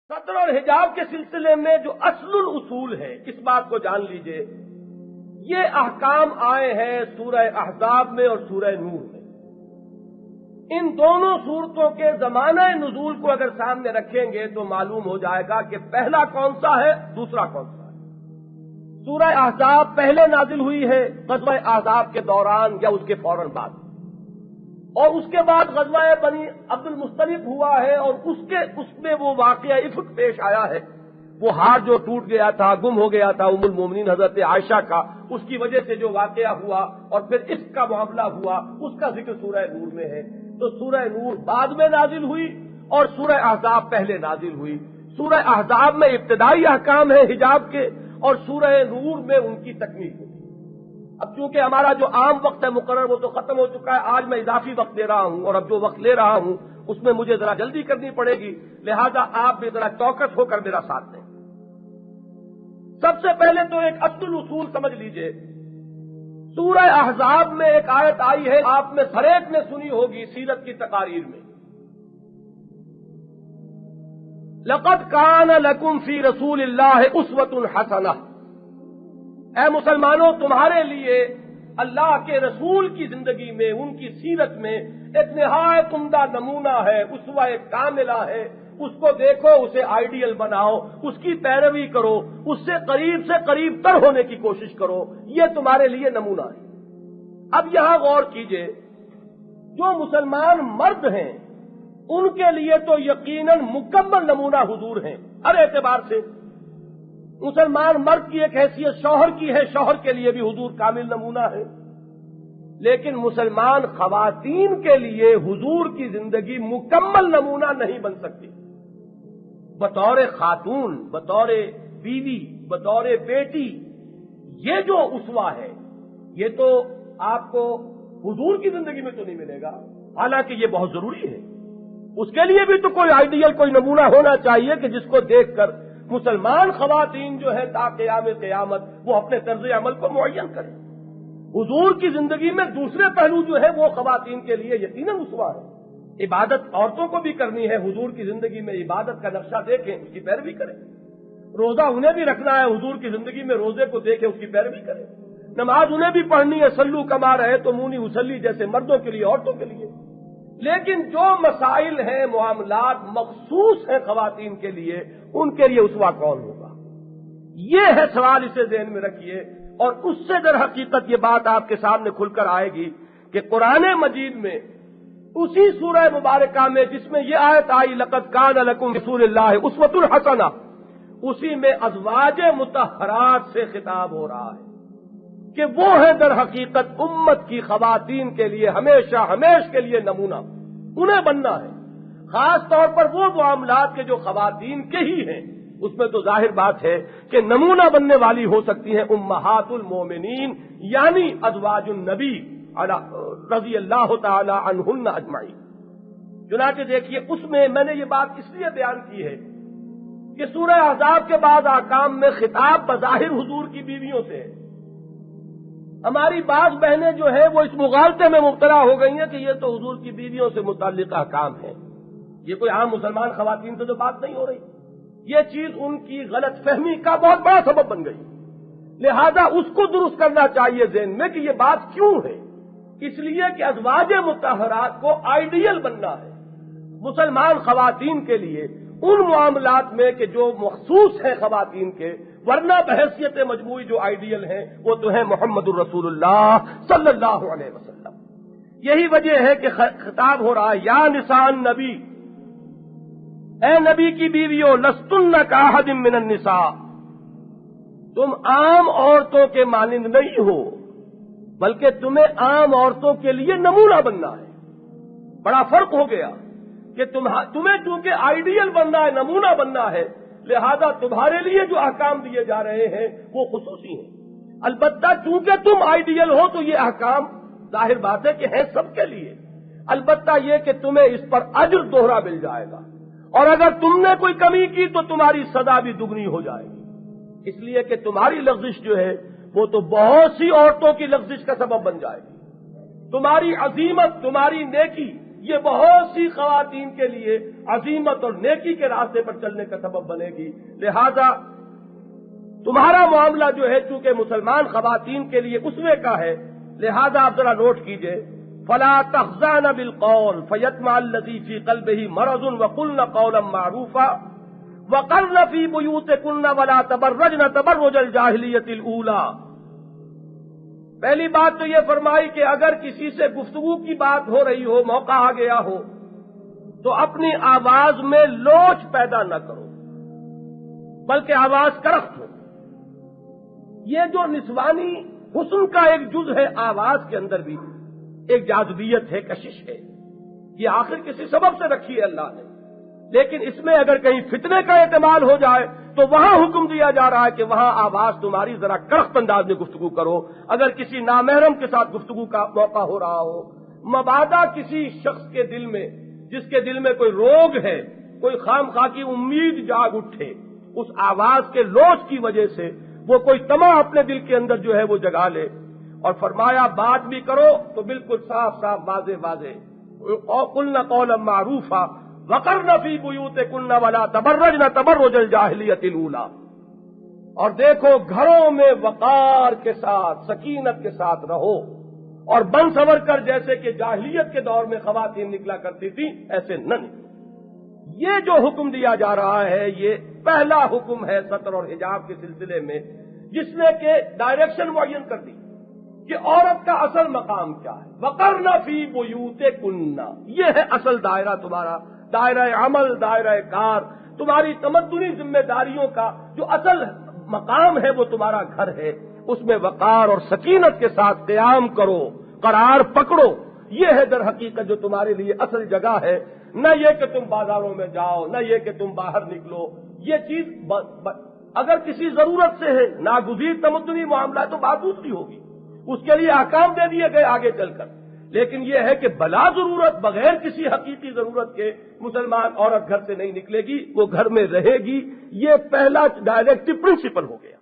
سطر اور حجاب کے سلسلے میں جو اصل الاصول ہے، اس بات کو جان لیجئے، یہ احکام آئے ہیں سورہ احزاب میں اور سورہ نور میں۔ ان دونوں صورتوں کے زمانہ نزول کو اگر سامنے رکھیں گے تو معلوم ہو جائے گا کہ پہلا کون سا ہے، دوسرا کون سا ہے۔ سورہ احزاب پہلے نازل ہوئی ہے غزوہ احزاب کے دوران یا اس کے فوراً بعد، اور اس کے بعد غزوہ بنی عبد المصطلق ہوا ہے، اور اس میں وہ واقعہ افک پیش آیا ہے، وہ ہار جو ٹوٹ گیا تھا، گم ہو گیا تھا ام المومنین حضرت عائشہ کا، اس کی وجہ سے جو واقعہ ہوا اور پھر اس کا معاملہ ہوا، اس کا ذکر سورہ نور میں ہے۔ تو سورہ نور بعد میں نازل ہوئی اور سورہ احزاب پہلے نازل ہوئی۔ سورہ احزاب میں ابتدائی احکام ہیں حجاب کے، اور سورہ نور میں ان کی تکمیل ہوئی۔ اب چونکہ ہمارا جو عام وقت ہے مقرر وہ تو ختم ہو چکا ہے، آج میں اضافی وقت دے رہا ہوں، اور اب جو وقت لے رہا ہوں اس میں مجھے ذرا جلدی کرنی پڑے گی، لہذا آپ بھی ذرا چوکس ہو کر میرا ساتھ دیں۔ سب سے پہلے تو ایک اصل اصول سمجھ لیجئے، سورہ احزاب میں ایک آیت آئی ہے، آپ میں ہر ایک نے سنی ہوگی سیرت کی تقاریر میں، لَقَدْ كَانَ لَكُمْ فِي رَسُولِ اللَّهِ أُسْوَةٌ حَسَنَةٌ۔ اے مسلمانوں، تمہارے لیے اللہ کے رسول کی زندگی میں، ان کی سیرت میں ایک نہایت عمدہ نمونہ ہے، اسوہ کاملہ ہے۔ اس کو دیکھو، اسے آئیڈیل بناؤ، اس کی پیروی کرو، اس سے قریب تر ہونے کی کوشش کرو، یہ تمہارے لیے نمونہ ہے۔ اب یہاں غور کیجئے، جو مسلمان مرد ہیں ان کے لیے تو یقیناً مکمل نمونہ حضور ہیں ہر اعتبار سے۔ مسلمان مرد کی ایک حیثیت شوہر کی ہے، شوہر کے لیے بھی حضور کامل نمونہ ہے، لیکن مسلمان خواتین کے لیے حضور کی زندگی مکمل نمونہ نہیں بن سکتی۔ بطور خاتون، بطور بیوی، بطور بیٹی، یہ جو اسوہ ہے یہ تو آپ کو حضور کی زندگی میں تو نہیں ملے گا، حالانکہ یہ بہت ضروری ہے۔ اس کے لیے بھی تو کوئی آئیڈیل، کوئی نمونہ ہونا چاہیے کہ جس کو دیکھ کر مسلمان خواتین جو ہے تا قیام قیامت وہ اپنے طرز عمل کو معین کریں۔ حضور کی زندگی میں دوسرے پہلو جو ہے وہ خواتین کے لیے یقیناً اسوہ ہے۔ عبادت عورتوں کو بھی کرنی ہے، حضور کی زندگی میں عبادت کا نقشہ دیکھیں، اس کی پیروی کریں۔ روزہ انہیں بھی رکھنا ہے، حضور کی زندگی میں روزے کو دیکھیں، اس کی پیروی کریں۔ نماز انہیں بھی پڑھنی ہے، صلو کما رہے تو مونی اسلی، جیسے مردوں کے لیے عورتوں کے لیے۔ لیکن جو مسائل ہیں، معاملات مخصوص ہیں خواتین کے لیے، ان کے لیے اسوہ کون ہوگا؟ یہ ہے سوال، اسے ذہن میں رکھیے، اور اس سے در حقیقت یہ بات آپ کے سامنے کھل کر آئے گی کہ قرآن مجید میں اسی سورہ مبارکہ میں جس میں یہ آیت آئی لَقَدْ كَانَ لَكُمْ فِي رَسُولِ اللَّهِ أُسْوَةٌ حَسَنَةٌ، اسی میں ازواج مطہرات سے خطاب ہو رہا ہے کہ وہ ہے در حقیقت امت کی خواتین کے لیے ہمیشہ کے لیے نمونہ، انہیں بننا ہے۔ خاص طور پر وہ معاملات کے جو خواتین کے ہی ہیں، اس میں تو ظاہر بات ہے کہ نمونہ بننے والی ہو سکتی ہیں امہات المومنین، یعنی ازواج النبی رضی اللہ تعالی عنہن اجمعین۔ چنانچہ دیکھیے، اس میں نے یہ بات اس لیے بیان کی ہے کہ سورہ احزاب کے بعد احکام میں خطاب بظاہر حضور کی بیویوں سے ہے۔ ہماری بعض بہنیں جو ہے وہ اس مغالطے میں مبتلا ہو گئی ہیں کہ یہ تو حضور کی بیویوں سے متعلق احکام ہے، یہ کوئی عام مسلمان خواتین سے تو بات نہیں ہو رہی۔ یہ چیز ان کی غلط فہمی کا بہت بڑا سبب بن گئی، لہذا اس کو درست کرنا چاہیے ذہن میں کہ یہ بات کیوں ہے۔ اس لیے کہ ازواج مطہرات کو آئیڈیل بننا ہے مسلمان خواتین کے لیے ان معاملات میں کہ جو مخصوص ہیں خواتین کے، ورنہ بحیثیت مجموعی جو آئیڈیل ہیں وہ تو ہے محمد الرسول اللہ صلی اللہ علیہ وسلم۔ یہی وجہ ہے کہ خطاب ہو رہا ہے، یا نساء النبی، اے نبی کی بیویوں، لستن کاحد من النساء، تم عام عورتوں کے مانند نہیں ہو، بلکہ تمہیں عام عورتوں کے لیے نمونہ بننا ہے۔ بڑا فرق ہو گیا کہ تمہیں چونکہ آئیڈیل بننا ہے، نمونہ بننا ہے، لہذا تمہارے لیے جو احکام دیے جا رہے ہیں وہ خصوصی ہیں۔ البتہ چونکہ تم آئیڈیل ہو تو یہ احکام ظاہر بات ہے کہ ہیں سب کے لیے، البتہ یہ کہ تمہیں اس پر اجر دوہرا مل جائے گا، اور اگر تم نے کوئی کمی کی تو تمہاری سزا بھی دگنی ہو جائے گی، اس لیے کہ تمہاری لغزش جو ہے وہ تو بہت سی عورتوں کی لغزش کا سبب بن جائے گی۔ تمہاری عظیمت، تمہاری نیکی، یہ بہت سی خواتین کے لیے عظیمت اور نیکی کے راستے پر چلنے کا سبب بنے گی۔ لہذا تمہارا معاملہ جو ہے چونکہ مسلمان خواتین کے لیے اسوے کا ہے، لہذا آپ ذرا نوٹ کیجئے، فلا تخضعن بالقول فیطمع الذی فی قلبہ مرض وقلن قولا معروفا وقرن فی بیوتکن ولا تبرجن تبرج الجاہلیۃ الاولی۔ پہلی بات تو یہ فرمائی کہ اگر کسی سے گفتگو کی بات ہو رہی ہو، موقع آ گیا ہو، تو اپنی آواز میں لوچ پیدا نہ کرو، بلکہ آواز کرخت ہو۔ یہ جو نسوانی حسن کا ایک جز ہے، آواز کے اندر بھی ایک جاذبیت ہے، کشش ہے، یہ آخر کسی سبب سے رکھی ہے اللہ نے، لیکن اس میں اگر کہیں فتنے کا احتمال ہو جائے تو وہاں حکم دیا جا رہا ہے کہ وہاں آواز تمہاری ذرا کرخت انداز میں گفتگو کرو۔ اگر کسی نامحرم کے ساتھ گفتگو کا موقع ہو رہا ہو، مبادا کسی شخص کے دل میں، جس کے دل میں کوئی روگ ہے، کوئی خام خواہ کی امید جاگ اٹھے، اس آواز کے لوچ کی وجہ سے وہ کوئی طمع اپنے دل کے اندر جو ہے وہ جگا لے، اور فرمایا بات بھی کرو تو بالکل صاف صاف واضح واضح، قلن قولا معروفا وقرن فی بیوتکن ولا تبرجن تبرج الجاہلیۃ الاولی۔ اور دیکھو گھروں میں وقار کے ساتھ، سکینت کے ساتھ رہو، اور بن سنور کر جیسے کہ جاہلیت کے دور میں خواتین نکلا کرتی تھی ایسے نہ نکلو۔ یہ جو حکم دیا جا رہا ہے یہ پہلا حکم ہے ستر اور حجاب کے سلسلے میں، جس نے کہ ڈائریکشن معین کر دی کہ عورت کا اصل مقام کیا ہے۔ وقرن فی بیوتکن، یہ ہے اصل دائرہ تمہارا، دائرہ عمل، دائرہ کار، تمہاری تمدنی ذمہ داریوں کا جو اصل مقام ہے وہ تمہارا گھر ہے، اس میں وقار اور سکینت کے ساتھ قیام کرو، قرار پکڑو۔ یہ ہے در حقیقت جو تمہارے لیے اصل جگہ ہے، نہ یہ کہ تم بازاروں میں جاؤ، نہ یہ کہ تم باہر نکلو۔ یہ چیز اگر کسی ضرورت سے ہے، ناگزیر تمدنی معاملہ تو بات دوسری ہوگی، اس کے لیے احکام دے دیے گئے آگے چل کر، لیکن یہ ہے کہ بلا ضرورت، بغیر کسی حقیقی ضرورت کے مسلمان عورت گھر سے نہیں نکلے گی، وہ گھر میں رہے گی۔ یہ پہلا ڈائریکٹو پرنسپل ہو گیا۔